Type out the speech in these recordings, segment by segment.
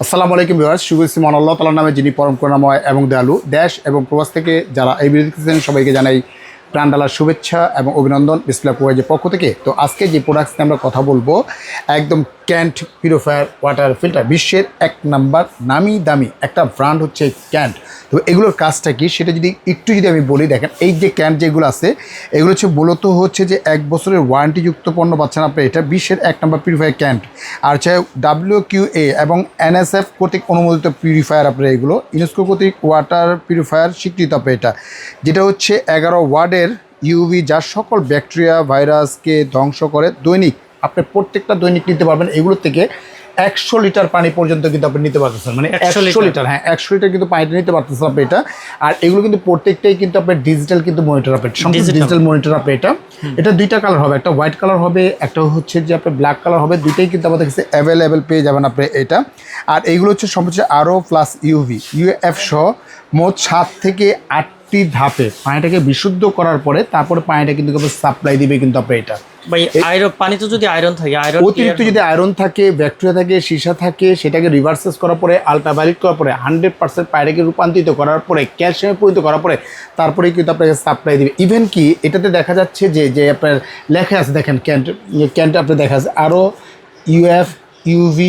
আসসালামু আলাইকুম ভিউয়ার্স, শুভেচ্ছা মহান আল্লাহ তাআলার নামে যিনি পরম করুণাময় এবং দয়ালু। দেশ এবং প্রবাস থেকে যারা এই ভিডিও দেখতেছেন সবাইকে জানাই প্রাণ ঢালার শুভেচ্ছা এবং অভিনন্দন বিসমিল্লাহ কুরাইজের পক্ষ থেকে। তো আজকে যে প্রোডাক্টস নিয়ে আমরা কথা বলবো, একদম ক্যান্ট পিউরিফায়ার ওয়াটার ফিল্টার, বিশ্বের এক নাম্বার নামি দামি একটা ব্র্যান্ড হচ্ছে ক্যান্ট। তো এগুলোর কাজটা কি সেটা যদি আমি বলি, দেখেন এই যে ক্যান্ট যেগুলো আছে এগুলো হচ্ছে মূলত হচ্ছে যে 1 বছরের ওয়ারেন্টিযুক্ত পণ্য পাচ্ছেন আপনি। এটা বিশ্বের এক নাম্বার পিউরিফায়ার ক্যান্ট, আর হচ্ছে WQA এবং NSF কর্তৃক অনুমোদিত পিউরিফায়ার আপনার। এগুলো ইউনেস্কো কর্তৃক ওয়াটার পিউরিফায়ার স্বীকৃত আপনি। এটা যেটা হচ্ছে 11 ওয়ার্ডের ইউভি, যার সকল ব্যাকটেরিয়া ভাইরাসকে ধ্বংস করে। দৈনিক আপনি প্রত্যেকটা দৈনিক নিতে পারবেন এগুলো থেকে 100 লিটার পানি পর্যন্ত কিন্তু আপনি নিতে পারতেছেন, মানে 100 লিটার, হ্যাঁ 100 লিটার কিন্তু পানিটা নিতে পারতেছেন আপনি এটা। আর এগুলো কিন্তু প্রত্যেকটাই কিন্তু আপনার ডিজিটাল কিন্তু মনিটর আপনি, সম্পূর্ণ ডিজিটাল মনিটর আপনি। এটা দুইটা কালার হবে, একটা হোয়াইট কালার হবে, একটা হচ্ছে যে আপনার ব্ল্যাক কালার হবে। দুইটাই কিন্তু আমাদের কাছে অ্যাভেলেবেল পেয়ে যাবেন আপনি এটা। আর এইগুলো হচ্ছে সম্পূর্ণ আরও প্লাস UF সহ মোট 7 থেকে 8টি ধাপে পানিটাকে বিশুদ্ধ করার পরে তারপরে পানিটা কিন্তু সাপ্লাই দিবে কিন্তু আপনি এটা। ভাই আয়রন পানিতে যদি আয়রন থাকে, অতিরিক্ত যদি আয়রন থাকে, ব্যাকটেরিয়া থাকে, সীসা থাকে, সেটাকে রিভার্সেস করার পরে, আলট্রাভায়োলেট করার পরে 100% পানিটাকে রূপান্তরিত করার পরে, ক্যালসিয়ামে পরিণত করার পরে তারপরেই কিন্তু আপনাকে সাপ্লাই দিবে। ইভেন কি এটাতে দেখা যাচ্ছে যে আপনার লেখা আছে, দেখেন ক্যান্ট আপনি দেখা যাচ্ছে আরও UF UV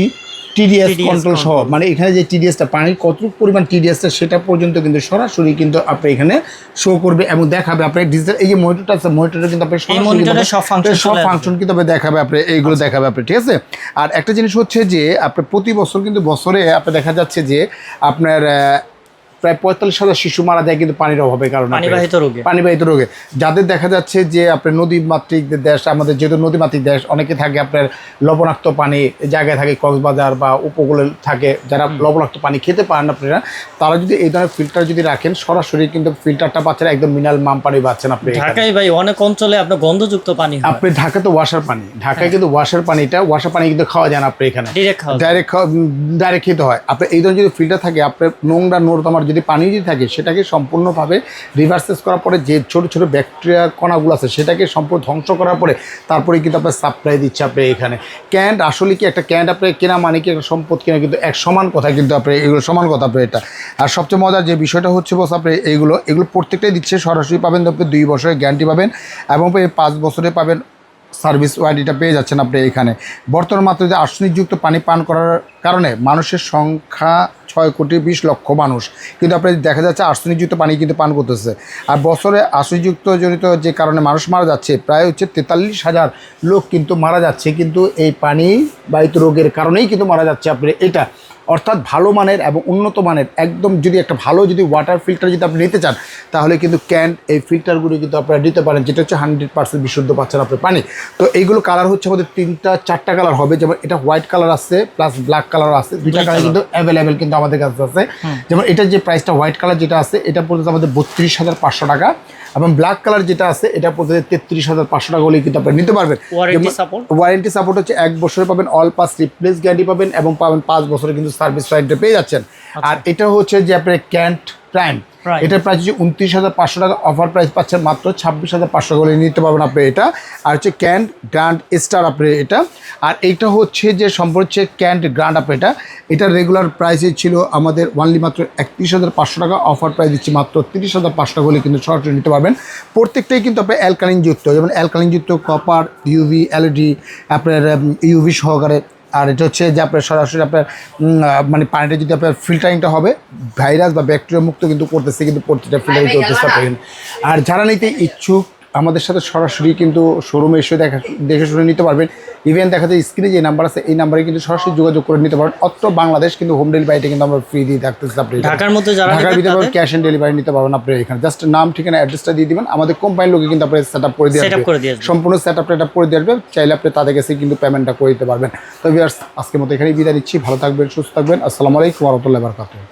TDS কন্ট্রোল সহ, মানে এখানে যে TDSটা পানির কতটুকু পরিমাণ TDSটা সেটা পর্যন্ত কিন্তু সরাসরি কিন্তু আপনি এখানে শো করবে এবং দেখাবে আপনার ডিজিটাল। এই যে মনিটরটা আছে, মনিটরে কিন্তু আপনি সব ফাংশন কিন্তু আপনি দেখাবে, আপনি এইগুলো দেখাবে আপনি, ঠিক আছে। আর একটা জিনিস হচ্ছে যে আপনার প্রতি বছর কিন্তু বছরে আপনি দেখা যাচ্ছে যে আপনার প্রায় 45,000 শিশু মারা যায় কিন্তু পানির অভাবের কারণে, পানিবাহিত রোগে। যাদের দেখা যাচ্ছে যে আপনার নদীমাতৃক দেশ, আমাদের যেহেতু নদীমাতৃক দেশ, অনেকে থাকে আপনার লবণাক্ত পানি জায়গায় থাকে, কক্সবাজার বা উপকূলে থাকে, যারা লবণাক্ত পানি খেতে পারেন আপনারা, তারা যদি এই ধরনের ফিল্টার যদি রাখেন, সরাসরি কিন্তু ফিল্টারটা পাচ্ছেন, একদম মিনারেল মাম পানি পাচ্ছেন আপনি। ঢাকায় ভাই অনেক অঞ্চলে আপনার গন্ধযুক্ত পানি, আপনি ঢাকায় তো ওয়াশার পানি, ঢাকায় কিন্তু ওয়াশার পানি কিন্তু খাওয়া যায় না আপনি এখানে, ডাইরেক্ট খেতে হয়। আপনি এই ধরনের যদি ফিল্টার থাকে, আপনার নোংরা নর্দমার যদি পানি যদি থাকে, সেটাকে সম্পূর্ণভাবে রিভার্সেস করার পরে যে ছোট ছোট ব্যাকটেরিয়া কণাগুলো আছে সেটাকে সম্পূর্ণ ধ্বংস করার পরে তারপরে কিন্তু আপনার সাপ্লাই দিচ্ছে আপনি এখানে। ক্যান্ট আসলে কি একটা ক্যান্ট আপনার কেনা মানে কি একটা সম্পদ কিনা, কিন্তু এক সমান কথা, কিন্তু আপনি এগুলো সমান কথা আপনি এটা। আর সবচেয়ে মজার যে বিষয়টা হচ্ছে বস, আপনি এগুলো প্রত্যেকটাই দিচ্ছে সরাসরি পাবেন, আপনি 2 বছরের গ্যারান্টি পাবেন এবং 5 বছরে পাবেন সার্ভিস ওয়ারেন্টিটা পেয়ে যাচ্ছেন আপনি এখানে। বর্তমান মাত্র যে আর্সেনিকযুক্ত পানি পান করার কারণে মানুষের সংখ্যা 6,20,00,000 মানুষ কিন্তু আপনি দেখা যাচ্ছে আর্সেনিকযুক্ত পানি কিন্তু পান করতেছে। আর বছরে আর্সেনিকযুক্ত জনিত যে কারণে মানুষ মারা যাচ্ছে, প্রায় হচ্ছে 43,000 লোক কিন্তু মারা যাচ্ছে, কিন্তু এই পানি বাহিত রোগের কারণেই কিন্তু মারা যাচ্ছে আপনি এটা। অর্থাৎ ভালো মানের এবং উন্নত মানের একদম যদি একটা ভালো যদি ওয়াটার ফিল্টার যদি আপনি নিতে চান, তাহলে কিন্তু ক্যান্ট এই ফিল্টারগুলো কিন্তু আপনারা নিতে পারেন, যেটা হচ্ছে 100% বিশুদ্ধ পাচ্ছেন আপনি পানি। তো এইগুলো কালার হচ্ছে আমাদের 3-4টা কালার হবে, যেমন এটা হোয়াইট কালার আছে প্লাস ব্ল্যাক কালার আছে, 2টা কালার কিন্তু অ্যাভেলেবেল কিন্তু আমাদের কাছে আছে। যেমন এটার যে প্রাইসটা হোয়াইট কালার যেটা আছে এটা পড়তে আমাদের 32,500 টাকা, এবং ব্ল্যাক কালার যেটা আছে এটা পড়তে 33,500 টাকা হলেই কিন্তু আপনি নিতে পারবেন। ওয়ারেন্টি সাপোর্ট হচ্ছে 1 বছরে পাবেন, অল পাস রিপ্লেস গ্যারান্টি পাবেন এবং পাবেন 5 বছরে কিন্তু সার্ভিস ওয়ারেন্টি পেয়ে যাচ্ছেন। আর এটা হচ্ছে যে আপনার ক্যান্ট প্রাইম, এটার প্রাইস হচ্ছে 29,500 টাকা, অফার প্রাইস পাচ্ছেন মাত্র 26,500 টাকা হলে নিতে পারবেন আপনি এটা। আর হচ্ছে ক্যান্ট গ্র্যান্ড স্টার আপনি এটা। আর এইটা হচ্ছে যে সম্পর্ক হচ্ছে ক্যান্ট গ্র্যান্ড আপনি এটার রেগুলার প্রাইসে ছিল আমাদের অনলি মাত্র 31,500 টাকা, অফার প্রাইস দিচ্ছি মাত্র 30,500 টাকা হলে কিন্তু সরাসরি নিতে পারবেন। প্রত্যেকটাই কিন্তু আপনার অ্যালকালিনযুক্ত, যেমন অ্যালকালিনযুক্ত কপার, UV LED আপনার UV সহকারে। আর এটা হচ্ছে যে আপনার সরাসরি আপনার মানে পানিটা যদি আপনার ফিল্টারিংটা হবে ভাইরাস বা ব্যাকটেরিয়া মুক্ত কিন্তু করতেছে, কিন্তু প্রত্যেকটা ফিল্টারিং করতেছে পারেন। আর যারা নিতে ইচ্ছুক আমাদের সাথে সরাসরি কিন্তু শোরুমে এসে দেখে শুনে নিতে পারবেন। ইভেন দেখা যায় স্ক্রিনে যে নাম্বার আছে এই নাম্বারে কিন্তু সরাসরি যোগাযোগ করে নিতে পারবেন। অত্র বাংলাদেশ কিন্তু হোম ডেলিভারিটা কিন্তু আমরা ফ্রি দিয়ে থাকতেছি। আপনি ঢাকার মধ্যে ঢাকার ভিতরে ক্যাশ অন ডেলিভারি নিতে পারবেন আপনি এখানে। জাস্ট নাম ঠিকানা অ্যাড্রেসটা দিয়ে দিবেন, আমাদের কোম্পানির লোকে কিন্তু আপনি সেট আপ করে দিয়ে সম্পূর্ণ সেট আপটা এটা করে দিয়ে আসবে। চাইলে আপনি তাদের কাছে কিন্তু পেমেন্টটা করে দিতে পারবেন। তো ভিউয়ার্স আজকের মতো এখানেই বিদায় নিচ্ছি, ভালো থাকবেন, সুস্থ থাকবেন। আসসালামু আলাইকুম ওয়া রাহমাতুল্লাহি ওয়া বারাকাতুহু।